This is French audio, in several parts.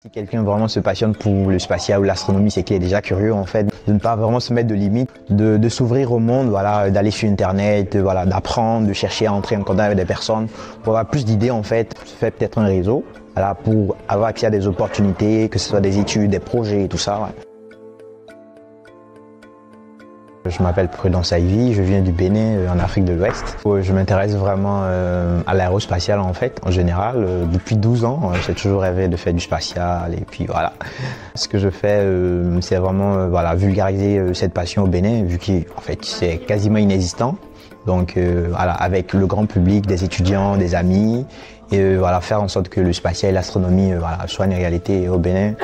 Si quelqu'un vraiment se passionne pour le spatial ou l'astronomie, c'est qu'il est déjà curieux en fait, de ne pas vraiment se mettre de limites, de s'ouvrir au monde, voilà, d'aller sur internet, voilà, d'apprendre, de chercher à entrer en contact avec des personnes, pour avoir plus d'idées en fait, faire peut-être un réseau, voilà, pour avoir accès à des opportunités, que ce soit des études, des projets et tout ça. Ouais. Je m'appelle Prudence Ivy, je viens du Bénin, en Afrique de l'Ouest. Je m'intéresse vraiment à l'aérospatial en fait, en général. Depuis 12 ans, j'ai toujours rêvé de faire du spatial et puis voilà. Ce que je fais, c'est vraiment voilà, vulgariser cette passion au Bénin, vu qu'en fait c'est quasiment inexistant. Donc voilà, avec le grand public, des étudiants, des amis, et voilà, faire en sorte que le spatial et l'astronomie voilà, soient une réalité au Bénin.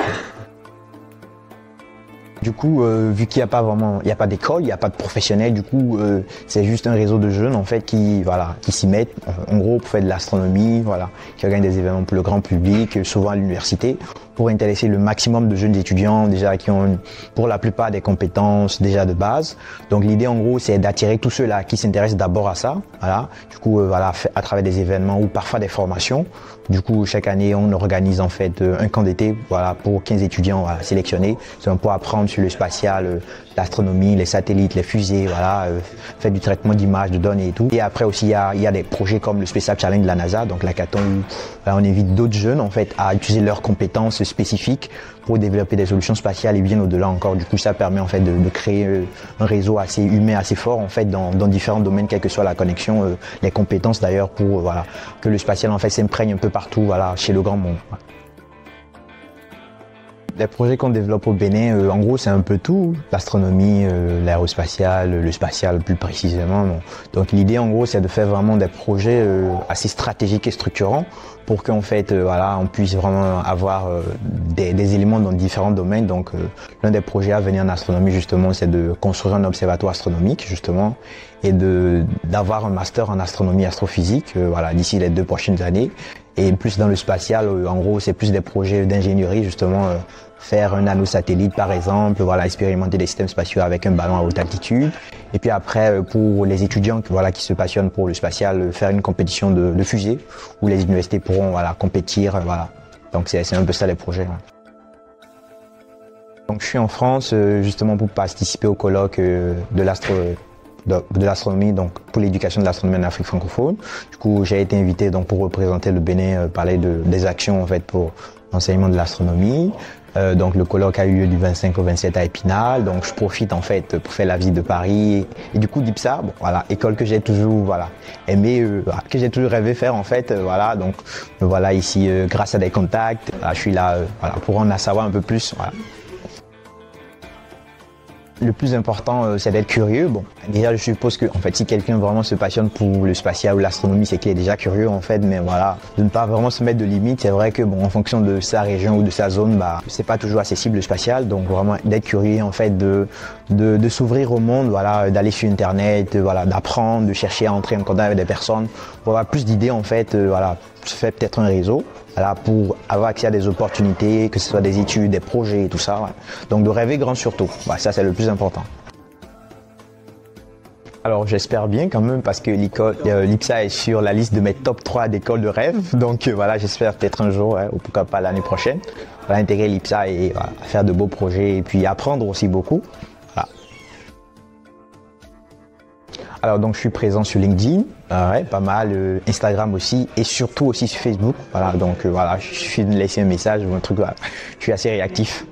Du coup, vu qu'il n'y a pas vraiment, il n'y a pas d'école, il n'y a pas de professionnels, du coup, c'est juste un réseau de jeunes en fait qui, voilà, qui s'y mettent, en gros, pour faire de l'astronomie, voilà, qui organisent des événements pour le grand public, souvent à l'université, pour intéresser le maximum de jeunes étudiants déjà qui ont, pour la plupart, des compétences déjà de base. Donc l'idée, en gros, c'est d'attirer tous ceux-là qui s'intéressent d'abord à ça, voilà. Du coup, voilà, à travers des événements ou parfois des formations. Du coup, chaque année, on organise en fait un camp d'été, voilà, pour 15 étudiants voilà, sélectionnés, pour apprendre sur le spatial, l'astronomie, les satellites, les fusées, voilà, faire du traitement d'images, de données et tout. Et après aussi, il y a des projets comme le Space Challenge de la NASA, donc l'hackathon où voilà, on invite d'autres jeunes en fait à utiliser leurs compétences spécifiques pour développer des solutions spatiales et bien au-delà encore. Du coup, ça permet en fait de créer un réseau assez humain, assez fort en fait dans différents domaines, quelle que soit la connexion, les compétences d'ailleurs pour voilà que le spatial en fait s'imprègne un peu partout, voilà, chez le grand monde. Les projets qu'on développe au Bénin, en gros, c'est un peu tout. L'astronomie, l'aérospatiale, le spatial plus précisément. Bon. Donc l'idée, en gros, c'est de faire vraiment des projets assez stratégiques et structurants pour qu'en fait, voilà, on puisse vraiment avoir des éléments dans différents domaines. Donc l'un des projets à venir en astronomie, justement, c'est de construire un observatoire astronomique, justement, et d'avoir un master en astronomie astrophysique, voilà, d'ici les 2 prochaines années. Et plus dans le spatial, en gros, c'est plus des projets d'ingénierie, justement, faire un nanosatellite par exemple, voilà, expérimenter des systèmes spatiaux avec un ballon à haute altitude. Et puis après, pour les étudiants voilà, qui se passionnent pour le spatial, faire une compétition de fusée où les universités pourront voilà, compétir. Voilà. Donc c'est un peu ça les projets. Ouais. Donc je suis en France justement pour participer au colloque de l'astronomie, donc pour l'éducation de l'astronomie en Afrique francophone. Du coup, j'ai été invité donc pour représenter le Bénin, parler des actions en fait pour l'enseignement de l'astronomie. Donc le colloque a eu lieu du 25 au 27 à Épinal. Donc je profite en fait pour faire la visite de Paris et du coup d'IPSA, bon, voilà, école que j'ai toujours voilà aimé, que j'ai toujours rêvé faire en fait, voilà. Donc me voilà ici grâce à des contacts. Voilà, je suis là voilà pour en savoir un peu plus. Voilà. Le plus important, c'est d'être curieux. Bon, déjà, je suppose que, en fait, si quelqu'un vraiment se passionne pour le spatial ou l'astronomie, c'est qu'il est déjà curieux, en fait. Mais voilà, de ne pas vraiment se mettre de limites. C'est vrai que, bon, en fonction de sa région ou de sa zone, bah, c'est pas toujours accessible le spatial. Donc, vraiment, d'être curieux, en fait, de s'ouvrir au monde, voilà, d'aller sur Internet, voilà, d'apprendre, de chercher à entrer en contact avec des personnes, pour avoir plus d'idées, en fait, voilà, se faire peut-être un réseau. Voilà, pour avoir accès à des opportunités, que ce soit des études, des projets et tout ça. Ouais. Donc de rêver grand surtout, bah, ça c'est le plus important. Alors j'espère bien quand même parce que l'IPSA est sur la liste de mes top 3 d'écoles de rêve. Donc voilà, j'espère peut-être un jour, ou pourquoi pas l'année prochaine, voilà, intégrer l'IPSA et voilà, faire de beaux projets et puis apprendre aussi beaucoup. Voilà. Alors donc je suis présent sur LinkedIn, ouais, pas mal, Instagram aussi et surtout aussi sur Facebook. Voilà, donc voilà, je suffit de laisser un message ou un truc, voilà. Je suis assez réactif.